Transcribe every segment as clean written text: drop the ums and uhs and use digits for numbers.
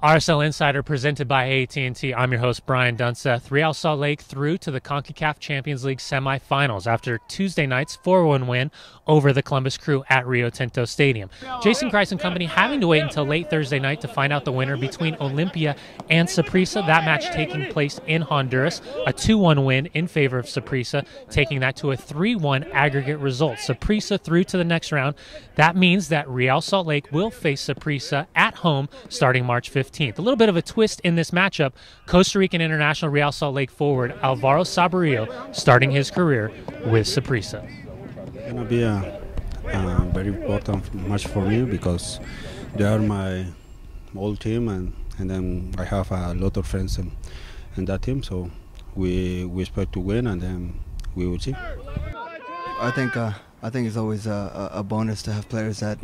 RSL Insider presented by AT&T. I'm your host, Brian Dunseth. Real Salt Lake through to the CONCACAF Champions League semifinals after Tuesday night's 4-1 win over the Columbus Crew at Rio Tinto Stadium. Jason Kreis and company having to wait until late Thursday night to find out the winner between Olympia and Saprissa. That match taking place in Honduras. A 2-1 win in favor of Saprissa, taking that to a 3-1 aggregate result. Saprissa through to the next round. That means that Real Salt Lake will face Saprissa at home starting March 15th. A little bit of a twist in this matchup. Costa Rican international Real Salt Lake forward Alvaro Saborio starting his career with Saprissa. It's going to be a very important match for me because they are my old team, and then I have a lot of friends in that team, so we expect to win, and then we will see. I think it's always a bonus to have players that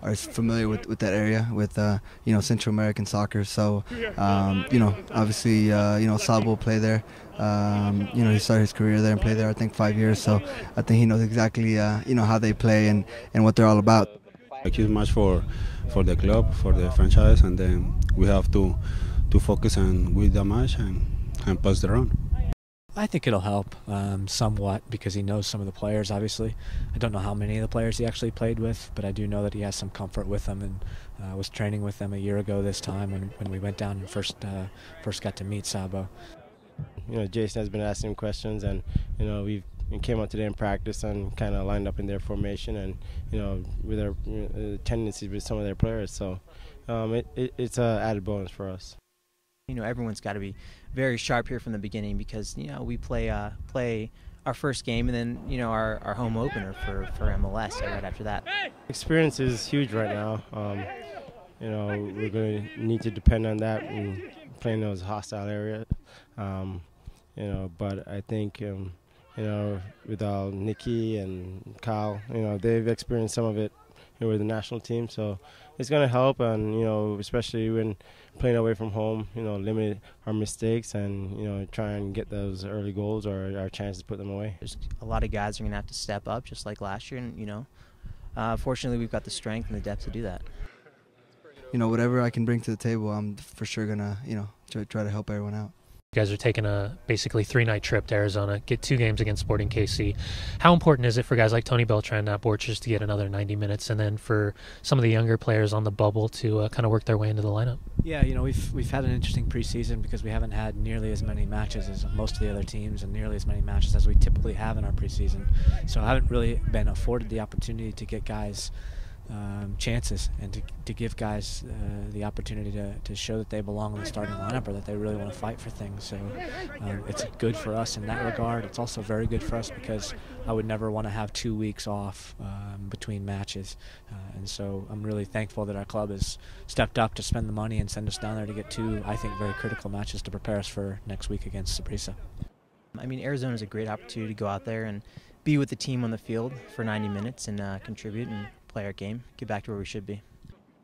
are familiar with that area, with Central American soccer. So obviously Sabo played there. He started his career there and played there I think 5 years. So I think he knows exactly how they play and what they're all about. A huge match for the club, for the franchise, and then we have to focus and win the match and pass the round. I think it'll help somewhat because he knows some of the players, obviously. I don't know how many of the players he actually played with, but I do know that he has some comfort with them, and was training with them a year ago this time when we went down and first got to meet Sabo. Jason has been asking him questions, and we came out today in practice and kind of lined up in their formation and with their tendencies with some of their players. So it's an added bonus for us. Everyone's got to be very sharp here from the beginning because we play our first game and then our home opener for MLS right after that. Experience is huge right now. We're going to need to depend on that and playing those hostile areas. But I think with Nikki and Kyle, they've experienced some of it with the national team, so it's going to help, and especially when playing away from home, limit our mistakes and try and get those early goals or our chances to put them away. There's a lot of guys are going to have to step up just like last year, and fortunately we've got the strength and the depth to do that. Whatever I can bring to the table, I'm for sure gonna try to help everyone out. You guys are taking a basically 3-night trip to Arizona, get 2 games against Sporting KC. How important is it for guys like Tony Beltran and Borges to get another 90 minutes, and then for some of the younger players on the bubble to kind of work their way into the lineup? Yeah, we've had an interesting preseason because we haven't had nearly as many matches as most of the other teams and nearly as many matches as we typically have in our preseason. So I haven't really been afforded the opportunity to get guys chances and to give guys the opportunity to show that they belong in the starting lineup or that they really want to fight for things. So it's good for us in that regard. It's also very good for us because I would never want to have 2 weeks off between matches. And so I'm really thankful that our club has stepped up to spend the money and send us down there to get 2, I think, very critical matches to prepare us for next week against Saprissa. I mean, Arizona is a great opportunity to go out there and be with the team on the field for 90 minutes and contribute and play our game, get back to where we should be.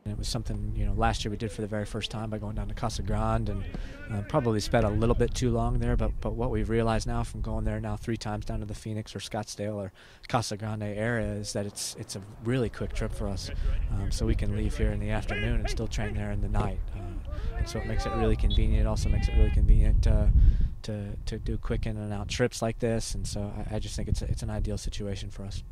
And it was something last year we did for the very first time by going down to Casa Grande and probably spent a little bit too long there, but what we've realized now from going there now 3 times down to the Phoenix or Scottsdale or Casa Grande area is that it's a really quick trip for us, so we can leave here in the afternoon and still train there in the night, and so it makes it really convenient. It also makes it really convenient to do quick in and out trips like this, and so I just think it's an ideal situation for us.